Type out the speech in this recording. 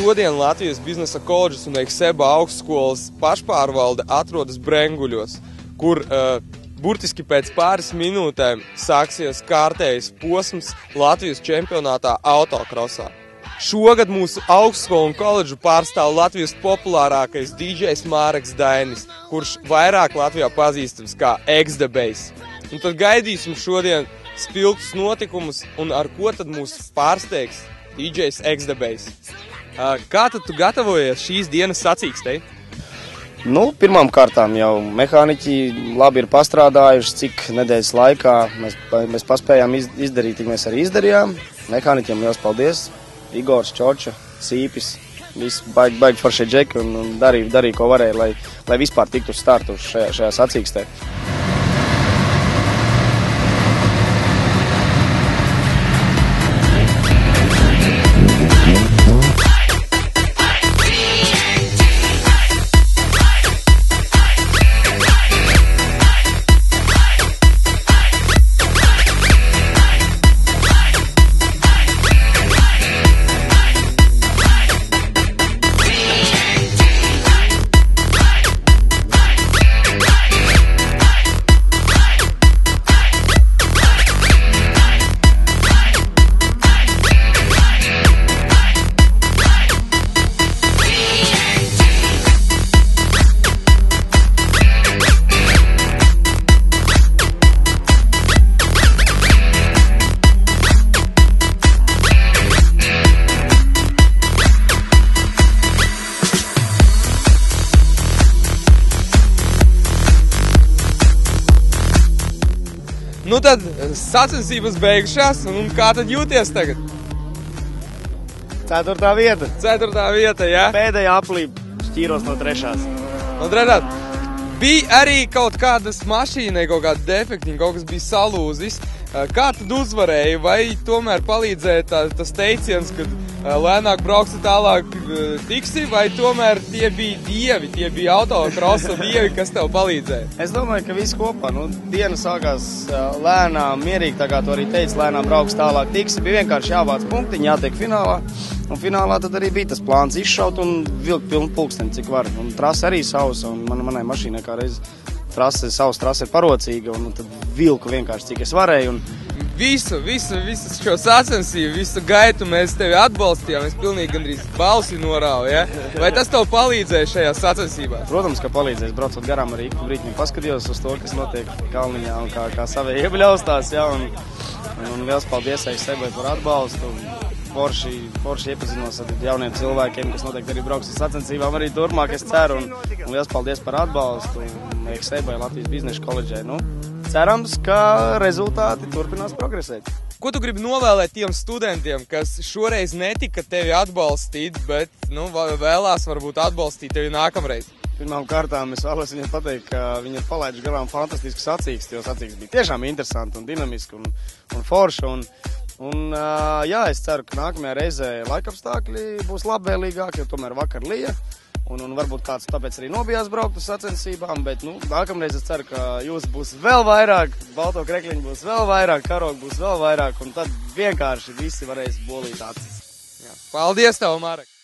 šodien Latvijas biznesa koledžas un Eikseba augstskolas pašpārvalde atrodas Brenguļos, kur burtiski pēc pāris minūtēm sāksies kārtējs posms Latvijas čempionātā autokrosā. Šogad mūsu augstskolu un koledžu pārstāv Latvijas populārākais DJs Māreks Dainis, kurš vairāk Latvijā pazīstams kā X-The-Bass. Un tad gaidīsim šodien spilgtus notikumus, un ar ko tad mūs pārsteigs DJs X-The-Bass. Kā tad tu gatavojies šīs dienas sacīkstei? Pirmām kārtām jau mehāniķi labi ir pastrādājuši, cik nedēļas laikā mēs paspējām izdarīt, tik mēs arī izdarījām. Mehāniķiem liels paldies! Igors, Čorča, Sīpis, visi baigi foršie džeki un darīja, ko varēja, lai vispār tiktu uz startu šajā sacīkstē. Tad sacensības beigušās, un kā tad jūties tagad? 4. vieta. 4. vieta, jā? Pēdējā aplība šķīros no 3. No 3. Bija arī kaut kādas mašīnai, kaut kāda defektiņa, kaut kas bija salūzis. Kā tad uzvarēji? Vai tomēr palīdzēja tas teiciens, kad lēnāk brauksi tālāk tiksi, vai tomēr tie bija dievi, tie bija autokrosa dievi, kas tev palīdzēja? Es domāju, ka viss kopā. Diena sākās lēnām, mierīgi, tā kā tu arī teici, lēnām brauks tālāk tiksi. Bija vienkārši jāvāc punktiņi, jātiek finālā. Un finālā tad arī bija tas plāns izšaut un vilkt pilnu pulksteni, cik var. Un trasa arī sausa, un manai mašīnai kā reiz savs trasa ir parocīga, un tad vilku vienkārši, cik es varēju. Visu šo sacensību, visu gaitu mēs tevi atbalstījām, es pilnīgi gandrīz balsi norāvu, ja? Vai tas tev palīdzēja šajā sacensībā? Protams, ka palīdzēs. Braucot garām arī ik brīdī paskatījos uz to, kas notiek kalniņā un kā savai iebļaustās, ja? Un liels paldies Eisebai par atbalstu. Forši iepazinos ar jauniem cilvēkiem, kas noteikti arī brauks uz sacensībām arī turpmāk, es ceru. Un liels paldies par atbalstu Eisebai, Latvijas biznesa koledžai. Cerams, ka rezultāti turpinās progresēt. Ko tu gribi novēlēt tiem studentiem, kas šoreiz netika tevi atbalstīt, bet vēlās varbūt atbalstīt tevi nākamreiz? Pirmām kārtām es vēlos viņiem pateikt, ka viņi ir palaiduši garām fantastisku sacīksti, jo sacīksti bija tiešām interesanti un dinamiski un forši. Jā, es ceru, ka nākamajā reizē laikapstākļi būs labvēlīgāki, jo tomēr vakar lija. Un varbūt kāds tāpēc arī nobijās braukt uz sacensībām, bet nākamreiz es ceru, ka jūs būs vēl vairāk, balto krekliņu būs vēl vairāk, karogu būs vēl vairāk, un tad vienkārši visi varēs bolīt acis. Paldies tev, Marek!